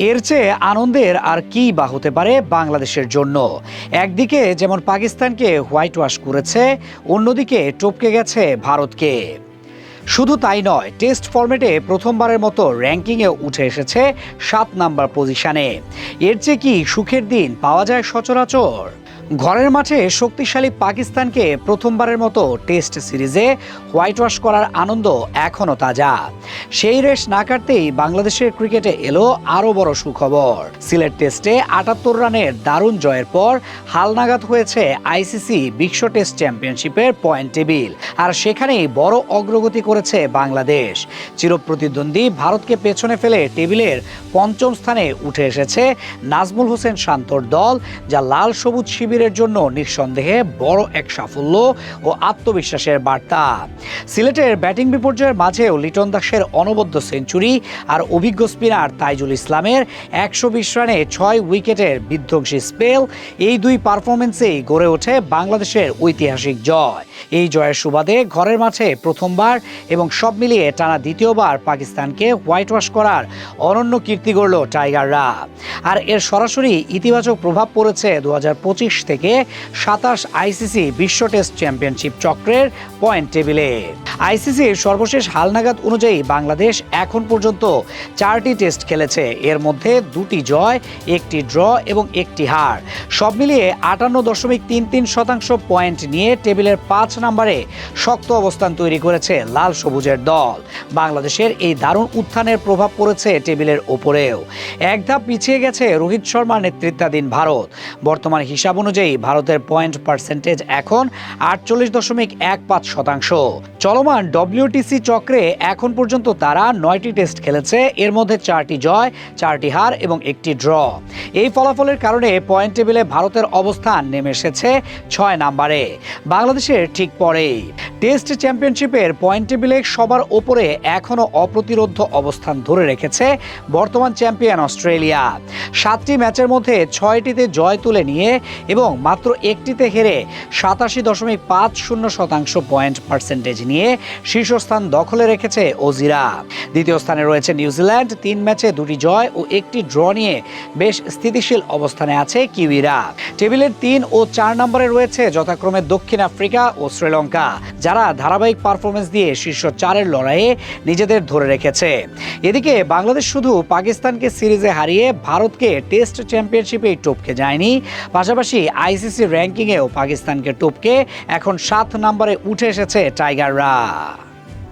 এর চেয়ে আনন্দের আর কি বা হতে পারে বাংলাদেশের জন্য। একদিকে যেমন পাকিস্তানকে হোয়াইট ওয়াশ করেছে, অন্যদিকে টপকে গেছে ভারতকে। শুধু তাই নয়, টেস্ট ফরম্যাটে প্রথমবারের মতো র্যাঙ্কিংয়ে উঠে এসেছে 7 নাম্বার পজিশনে। এর চেয়ে কি সুখের দিন পাওয়া যায় সচরাচর? ঘরের মাঠে শক্তিশালী পাকিস্তানকে প্রথমবারের মতো টেস্ট সিরিজে হোয়াইট ওয়াশ করার আনন্দ এখনও তাজা। সেই রেশ না কাটতেই বাংলাদেশের ক্রিকেটে এলো আরও বড় সুখবর। সিলেট টেস্টে 78 রানের দারুণ জয়ের পর হালনাগাদ হয়েছে আইসিসি বিশ্ব টেস্ট চ্যাম্পিয়নশিপের পয়েন্ট টেবিল। আর সেখানেই বড় অগ্রগতি করেছে বাংলাদেশ। চিরপ্রতিদ্বন্দ্বী ভারতকে পেছনে ফেলে টেবিলের 5ম স্থানে উঠে এসেছে নাজমুল হোসেন শান্তর দল, যা লাল সবুজ শিবিরের জন্য নিঃসন্দেহে বড় এক সাফল্য ও আত্মবিশ্বাসের বার্তা। সিলেটের ব্যাটিং বিপর্যয়ের মাঝেও লিটন দাসের অনবদ্য সেঞ্চুরি আর অভিজ্ঞ স্পিনার তাইজুল ইসলামের 120 রানে 6 উইকেটের বিধ্বংসী স্পেল, এই দুই পারফরমেন্সেই গড়ে ওঠে বাংলাদেশের ঐতিহাসিক জয়। এই জয়ের সুবাদে ঘরের মাঠে প্রথমবার এবং সব মিলিয়ে টানা দ্বিতীয়বার পাকিস্তানকে হোয়াইট ওয়াশ করার অনন্য কীর্তি গড়ল টাইগাররা। আর এর সরাসরি ইতিবাচক প্রভাব পড়েছে 2025 থেকে 27 আইসিসি বিশ্ব টেস্ট চ্যাম্পিয়নশিপ চক্রের পয়েন্ট টেবিলে। আইসিসির সর্বশেষ হালনাগাদ অনুযায়ী বাংলাদেশ এখন পর্যন্ত 4টি টেস্ট খেলেছে। এর মধ্যে 2টি জয়, 1টি ড্র এবং 1টি হার। সব মিলিয়ে 58.33% পয়েন্ট নিয়ে টেবিলের 5 নম্বরে শক্ত অবস্থান তৈরি করেছে লাল সবুজের দল। বাংলাদেশের এই দারুণ উত্থানের প্রভাব পড়েছে টেবিলের ওপরেও। এক ধাপ পিছিয়ে গেছে রোহিত শর্মার নেতৃত্বাধীন ভারত। বর্তমান হিসাব অনুযায়ী ভারতের পয়েন্ট পার্সেন্টেজ এখন 48.15%। চলমান ডব্লিউটিসি চক্রে এখন পর্যন্ত তারা 9টি টেস্ট খেলেছে। এর মধ্যে 4টি জয়, 4টি হার এবং 1টি ড্র। এই ফলাফলের কারণে পয়েন্ট টেবিলে ভারতের অবস্থান নেমে এসেছে 6 নম্বরে, বাংলাদেশের ঠিক পরেই। টেস্ট চ্যাম্পিয়নশিপের পয়েন্ট টেবিলে সবার ওপরে এখনও অপ্রতিরোধ্য অবস্থান ধরে রেখেছে বর্তমান চ্যাম্পিয়ন অস্ট্রেলিয়া। 7টি ম্যাচের মধ্যে 6টিতে জয় তুলে নিয়ে এবং মাত্র 1টিতে হেরে 87.50% পয়েন্ট পার্সেন্টেজ নিয়ে শীর্ষস্থান দখলে রেখেছে অজিরা। দ্বিতীয় স্থানে রয়েছে নিউজিল্যান্ড, 3 ম্যাচে 2টি জয় ও 1টি ড্র নিয়ে বেশ স্থিতিশীল অবস্থানে আছে কিউইরা। টেবিলের 3 ও 4 নম্বরে রয়েছে যথাক্রমে দক্ষিণ আফ্রিকা ও শ্রীলঙ্কা, যারা ধারাবাহিক পারফরমেন্স দিয়ে শীর্ষ 4-এর লড়াইয়ে নিজেদের ধরে রেখেছে। এদিকে বাংলাদেশ শুধু পাকিস্তানকে সিরিজে হারিয়ে ভারতকে টেস্ট চ্যাম্পিয়নশিপেই টপকে যায়নি, পাশাপাশি আইসিসি র্যাঙ্কিংয়েও পাকিস্তানকে টপকে এখন 7 নম্বরে উঠে এসেছে টাইগাররা।